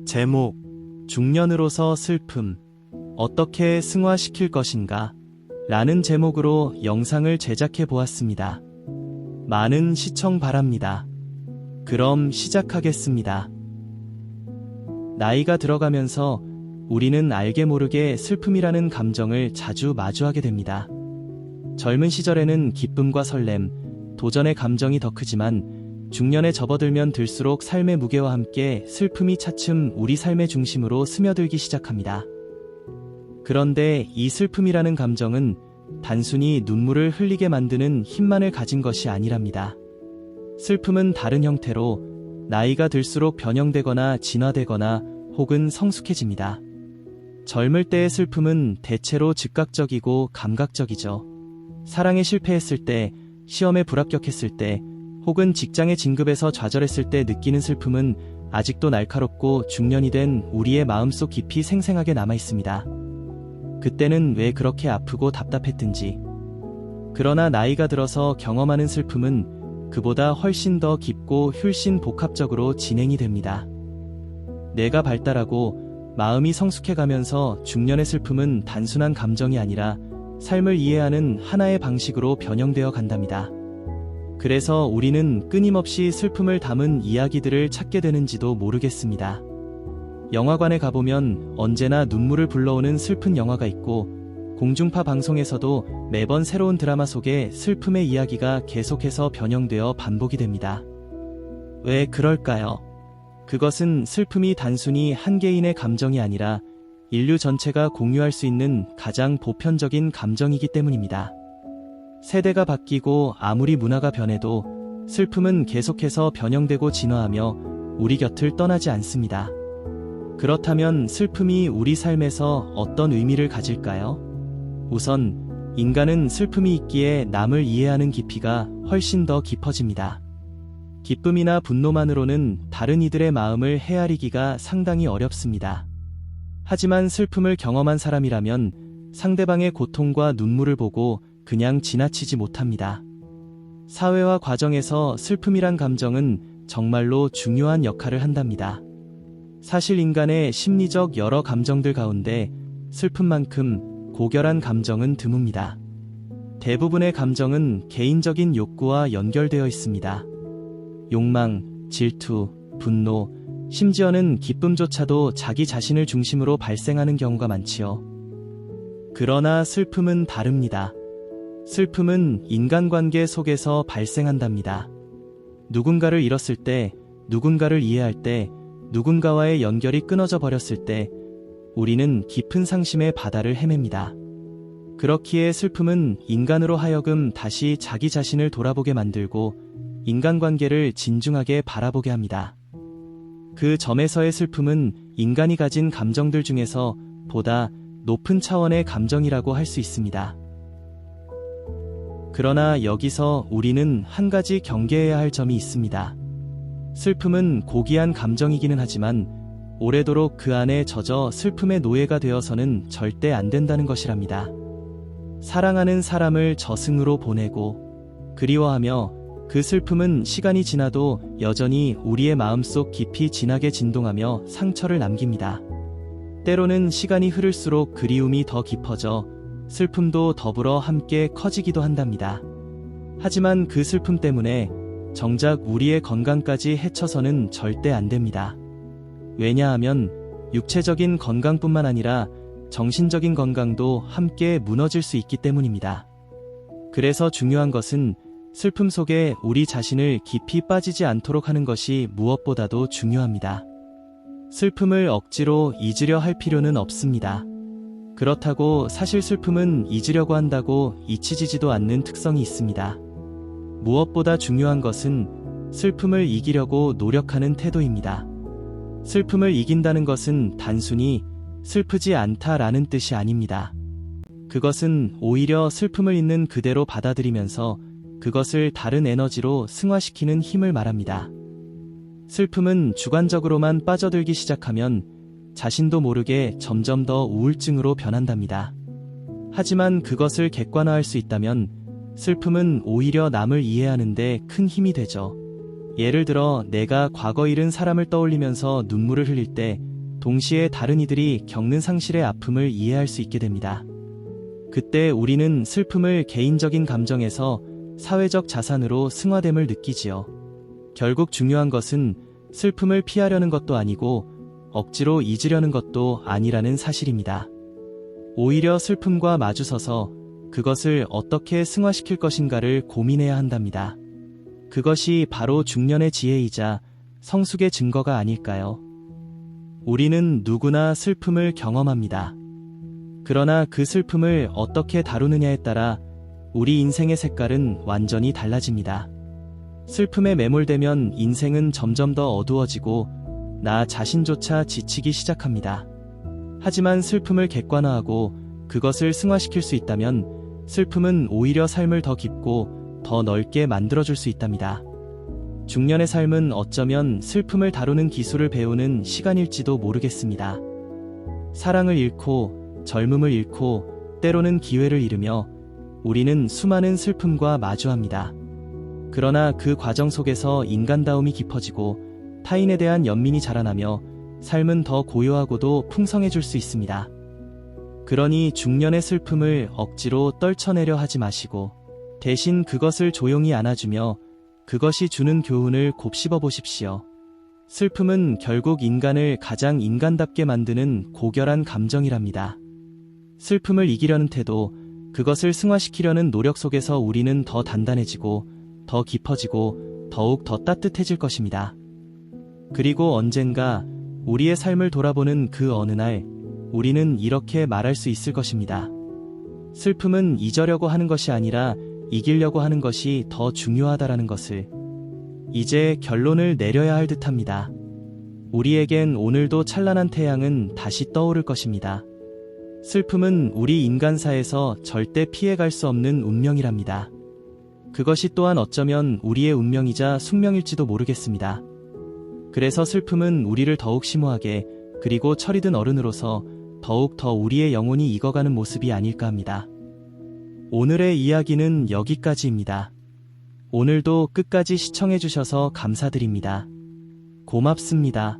제목, 중년으로서 슬픔, 어떻게 승화시킬 것인가? 라는 제목으로 영상을 제작해 보았습니다. 많은 시청 바랍니다. 그럼 시작하겠습니다. 나이가 들어가면서 우리는 알게 모르게 슬픔이라는 감정을 자주 마주하게 됩니다. 젊은 시절에는 기쁨과 설렘, 도전의 감정이 더 크지만 중년에 접어들면 들수록 삶의 무게와 함께 슬픔이 차츰 우리 삶의 중심으로 스며들기 시작합니다. 그런데 이 슬픔이라는 감정은 단순히 눈물을 흘리게 만드는 힘만을 가진 것이 아니랍니다. 슬픔은 다른 형태로 나이가 들수록 변형되거나 진화되거나 혹은 성숙해집니다. 젊을 때의 슬픔은 대체로 즉각적이고 감각적이죠. 사랑에 실패했을 때, 시험에 불합격했을 때, 혹은 직장의 진급에서 좌절했을 때 느끼는 슬픔은 아직도 날카롭고 중년이 된 우리의 마음속 깊이 생생하게 남아있습니다. 그때는 왜 그렇게 아프고 답답했든지. 그러나 나이가 들어서 경험하는 슬픔은 그보다 훨씬 더 깊고 훨씬 복합적으로 진행이 됩니다. 뇌가 발달하고 마음이 성숙해가면서 중년의 슬픔은 단순한 감정이 아니라 삶을 이해하는 하나의 방식으로 변형되어 간답니다. 그래서 우리는 끊임없이 슬픔을 담은 이야기들을 찾게 되는지도 모르겠습니다. 영화관에 가보면 언제나 눈물을 불러오는 슬픈 영화가 있고, 공중파 방송에서도 매번 새로운 드라마 속에 슬픔의 이야기가 계속해서 변형되어 반복이 됩니다. 왜 그럴까요? 그것은 슬픔이 단순히 한 개인의 감정이 아니라 인류 전체가 공유할 수 있는 가장 보편적인 감정이기 때문입니다. 세대가 바뀌고 아무리 문화가 변해도 슬픔은 계속해서 변형되고 진화하며 우리 곁을 떠나지 않습니다. 그렇다면 슬픔이 우리 삶에서 어떤 의미를 가질까요? 우선 인간은 슬픔이 있기에 남을 이해하는 깊이가 훨씬 더 깊어집니다. 기쁨이나 분노만으로는 다른 이들의 마음을 헤아리기가 상당히 어렵습니다. 하지만 슬픔을 경험한 사람이라면 상대방의 고통과 눈물을 보고 그냥 지나치지 못합니다. 사회와 과정에서 슬픔이란 감정은 정말로 중요한 역할을 한답니다. 사실 인간의 심리적 여러 감정들 가운데 슬픔만큼 고결한 감정은 드뭅니다. 대부분의 감정은 개인적인 욕구와 연결되어 있습니다. 욕망, 질투, 분노, 심지어는 기쁨조차도 자기 자신을 중심으로 발생하는 경우가 많지요. 그러나 슬픔은 다릅니다. 슬픔은 인간관계 속에서 발생한답니다. 누군가를 잃었을 때, 누군가를 이해할 때, 누군가와의 연결이 끊어져 버렸을 때, 우리는 깊은 상심의 바다를 헤맵니다. 그렇기에 슬픔은 인간으로 하여금 다시 자기 자신을 돌아보게 만들고 인간관계를 진중하게 바라보게 합니다. 그 점에서의 슬픔은 인간이 가진 감정들 중에서 보다 높은 차원의 감정이라고 할 수 있습니다. 그러나 여기서 우리는 한 가지 경계해야 할 점이 있습니다. 슬픔은 고귀한 감정이기는 하지만 오래도록 그 안에 젖어 슬픔의 노예가 되어서는 절대 안 된다는 것이랍니다. 사랑하는 사람을 저승으로 보내고 그리워하며 그 슬픔은 시간이 지나도 여전히 우리의 마음속 깊이 진하게 진동하며 상처를 남깁니다. 때로는 시간이 흐를수록 그리움이 더 깊어져 슬픔도 더불어 함께 커지기도 한답니다. 하지만 그 슬픔 때문에 정작 우리의 건강까지 해쳐서는 절대 안 됩니다. 왜냐하면 육체적인 건강뿐만 아니라 정신적인 건강도 함께 무너질 수 있기 때문입니다. 그래서 중요한 것은 슬픔 속에 우리 자신을 깊이 빠지지 않도록 하는 것이 무엇보다도 중요합니다. 슬픔을 억지로 잊으려 할 필요는 없습니다. 그렇다고 사실 슬픔은 잊으려고 한다고 잊혀지지도 않는 특성이 있습니다. 무엇보다 중요한 것은 슬픔을 이기려고 노력하는 태도입니다. 슬픔을 이긴다는 것은 단순히 슬프지 않다라는 뜻이 아닙니다. 그것은 오히려 슬픔을 있는 그대로 받아들이면서 그것을 다른 에너지로 승화시키는 힘을 말합니다. 슬픔은 주관적으로만 빠져들기 시작하면 자신도 모르게 점점 더 우울증으로 변한답니다. 하지만 그것을 객관화할 수 있다면 슬픔은 오히려 남을 이해하는 데 큰 힘이 되죠. 예를 들어 내가 과거 잃은 사람을 떠올리면서 눈물을 흘릴 때 동시에 다른 이들이 겪는 상실의 아픔을 이해할 수 있게 됩니다. 그때 우리는 슬픔을 개인적인 감정에서 사회적 자산으로 승화됨을 느끼지요. 결국 중요한 것은 슬픔을 피하려는 것도 아니고 억지로 잊으려는 것도 아니라는 사실입니다. 오히려 슬픔과 마주서서 그것을 어떻게 승화시킬 것인가를 고민해야 한답니다. 그것이 바로 중년의 지혜이자 성숙의 증거가 아닐까요? 우리는 누구나 슬픔을 경험합니다. 그러나 그 슬픔을 어떻게 다루느냐에 따라 우리 인생의 색깔은 완전히 달라집니다. 슬픔에 매몰되면 인생은 점점 더 어두워지고 나 자신조차 지치기 시작합니다. 하지만 슬픔을 객관화하고 그것을 승화시킬 수 있다면 슬픔은 오히려 삶을 더 깊고 더 넓게 만들어줄 수 있답니다. 중년의 삶은 어쩌면 슬픔을 다루는 기술을 배우는 시간일지도 모르겠습니다. 사랑을 잃고 젊음을 잃고 때로는 기회를 잃으며 우리는 수많은 슬픔과 마주합니다. 그러나 그 과정 속에서 인간다움이 깊어지고 타인에 대한 연민이 자라나며 삶은 더 고요하고도 풍성해질 수 있습니다. 그러니 중년의 슬픔을 억지로 떨쳐내려 하지 마시고 대신 그것을 조용히 안아주며 그것이 주는 교훈을 곱씹어 보십시오. 슬픔은 결국 인간을 가장 인간답게 만드는 고결한 감정이랍니다. 슬픔을 이기려는 태도, 그것을 승화시키려는 노력 속에서 우리는 더 단단해지고 더 깊어지고 더욱 더 따뜻해질 것입니다. 그리고 언젠가 우리의 삶을 돌아보는 그 어느 날 우리는 이렇게 말할 수 있을 것입니다. 슬픔은 잊으려고 하는 것이 아니라 이기려고 하는 것이 더 중요하다라는 것을. 이제 결론을 내려야 할 듯합니다. 우리에겐 오늘도 찬란한 태양은 다시 떠오를 것입니다. 슬픔은 우리 인간사에서 절대 피해갈 수 없는 운명이랍니다. 그것이 또한 어쩌면 우리의 운명이자 숙명일지도 모르겠습니다. 그래서 슬픔은 우리를 더욱 심오하게 그리고 철이 든 어른으로서 더욱 더 우리의 영혼이 익어가는 모습이 아닐까 합니다. 오늘의 이야기는 여기까지입니다. 오늘도 끝까지 시청해주셔서 감사드립니다. 고맙습니다.